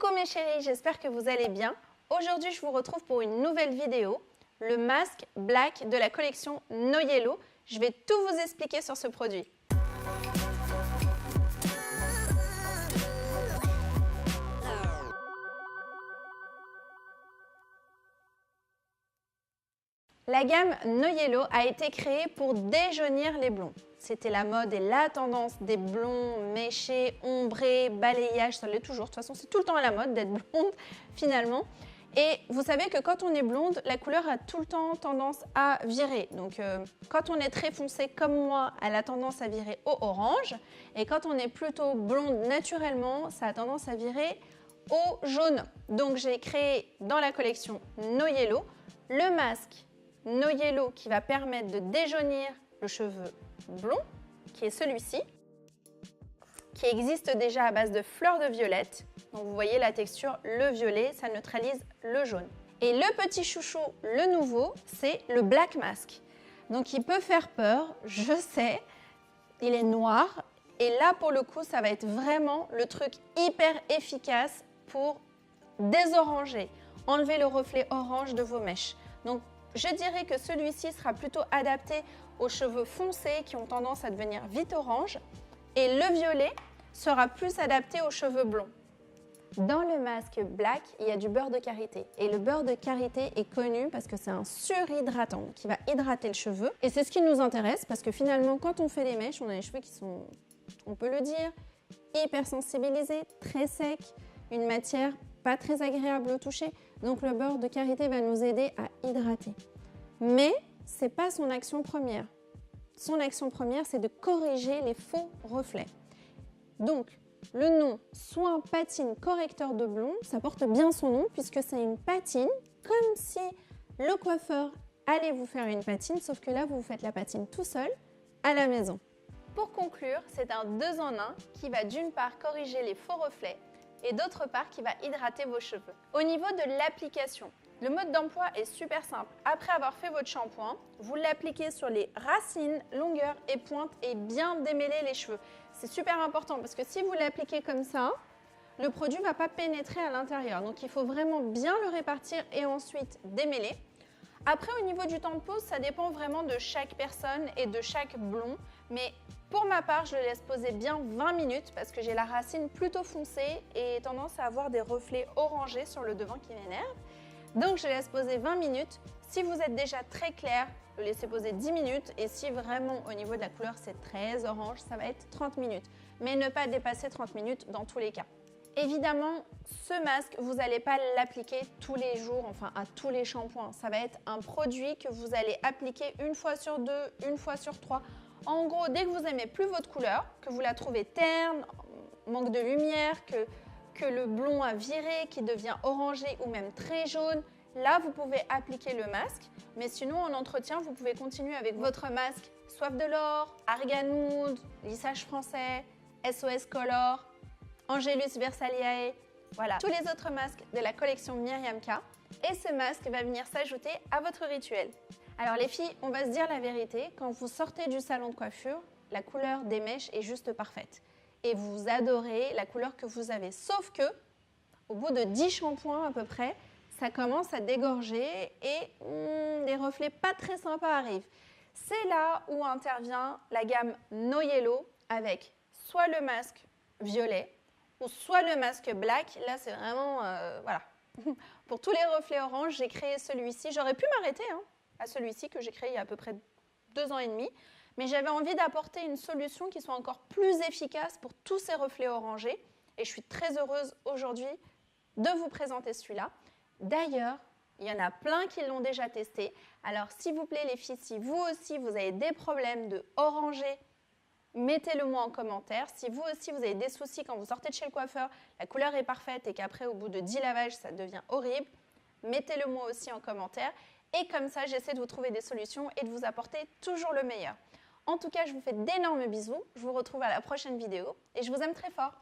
Coucou mes chéris, j'espère que vous allez bien. Aujourd'hui, je vous retrouve pour une nouvelle vidéo, le masque Black de la collection No Yellow. Je vais tout vous expliquer sur ce produit. La gamme No Yellow a été créée pour déjaunir les blonds. C'était la mode et la tendance des blonds méchés, ombrés, balayage, ça l'est toujours. De toute façon, c'est tout le temps à la mode d'être blonde finalement. Et vous savez que quand on est blonde, la couleur a tout le temps tendance à virer. Donc quand on est très foncé comme moi, elle a tendance à virer au orange. Et quand on est plutôt blonde naturellement, ça a tendance à virer au jaune. Donc j'ai créé dans la collection No Yellow le masque No Yellow qui va permettre de déjaunir le cheveu blond, qui est celui-ci, qui existe déjà à base de fleurs de violette. Donc vous voyez la texture, le violet, ça neutralise le jaune. Et le petit chouchou, le nouveau, c'est le Black Mask. Donc il peut faire peur, je sais, il est noir. Et là pour le coup, ça va être vraiment le truc hyper efficace pour désoranger, enlever le reflet orange de vos mèches. Donc je dirais que celui-ci sera plutôt adapté aux cheveux foncés qui ont tendance à devenir vite orange et le violet sera plus adapté aux cheveux blonds. Dans le masque Black, il y a du beurre de karité et le beurre de karité est connu parce que c'est un surhydratant qui va hydrater le cheveu et c'est ce qui nous intéresse parce que finalement quand on fait les mèches, on a les cheveux qui sont, on peut le dire, hyper sensibilisés, très secs, une matière pas très agréable au toucher, donc le beurre de karité va nous aider à hydrater. Mais ce n'est pas son action première. Son action première, c'est de corriger les faux reflets. Donc, le nom Soin Patine Correcteur de Blond, ça porte bien son nom puisque c'est une patine, comme si le coiffeur allait vous faire une patine, sauf que là, vous faites la patine tout seul, à la maison. Pour conclure, c'est un 2 en 1 qui va d'une part corriger les faux reflets, et d'autre part qui va hydrater vos cheveux. Au niveau de l'application, le mode d'emploi est super simple. Après avoir fait votre shampoing, vous l'appliquez sur les racines, longueurs et pointes et bien démêler les cheveux. C'est super important parce que si vous l'appliquez comme ça, le produit ne va pas pénétrer à l'intérieur. Donc il faut vraiment bien le répartir et ensuite démêler. Après, au niveau du temps de pose, ça dépend vraiment de chaque personne et de chaque blond. Mais pour ma part, je le laisse poser bien 20 minutes parce que j'ai la racine plutôt foncée et tendance à avoir des reflets orangés sur le devant qui m'énervent. Donc, je laisse poser 20 minutes. Si vous êtes déjà très clair, le laissez poser 10 minutes. Et si vraiment, au niveau de la couleur, c'est très orange, ça va être 30 minutes. Mais ne pas dépasser 30 minutes dans tous les cas. Évidemment, ce masque, vous n'allez pas l'appliquer tous les jours, enfin à tous les shampoings. Ça va être un produit que vous allez appliquer une fois sur 2, une fois sur 3. En gros, dès que vous n'aimez plus votre couleur, que vous la trouvez terne, manque de lumière, que le blond a viré, qui devient orangé ou même très jaune, là, vous pouvez appliquer le masque. Mais sinon, en entretien, vous pouvez continuer avec votre masque Soif de l'or, Argan Mood, Lissage français, SOS Color, Angelus Versaliae, voilà, tous les autres masques de la collection Myriam K. Et ce masque va venir s'ajouter à votre rituel. Alors les filles, on va se dire la vérité, quand vous sortez du salon de coiffure, la couleur des mèches est juste parfaite. Et vous adorez la couleur que vous avez. Sauf que, au bout de 10 shampoings à peu près, ça commence à dégorger et des reflets pas très sympas arrivent. C'est là où intervient la gamme No Yellow avec soit le masque violet, ou soit le masque Black. Là, c'est vraiment, voilà. Pour tous les reflets orange, j'ai créé celui-ci. J'aurais pu m'arrêter à celui-ci que j'ai créé il y a à peu près 2 ans et demi. Mais j'avais envie d'apporter une solution qui soit encore plus efficace pour tous ces reflets orangés. Et je suis très heureuse aujourd'hui de vous présenter celui-là. D'ailleurs, il y en a plein qui l'ont déjà testé. Alors, s'il vous plaît, les filles, si vous aussi, vous avez des problèmes de orangé, mettez-le moi en commentaire. Si vous aussi, vous avez des soucis quand vous sortez de chez le coiffeur, la couleur est parfaite et qu'après, au bout de 10 lavages, ça devient horrible, mettez-le moi aussi en commentaire. Et comme ça, j'essaie de vous trouver des solutions et de vous apporter toujours le meilleur. En tout cas, je vous fais d'énormes bisous. Je vous retrouve à la prochaine vidéo et je vous aime très fort.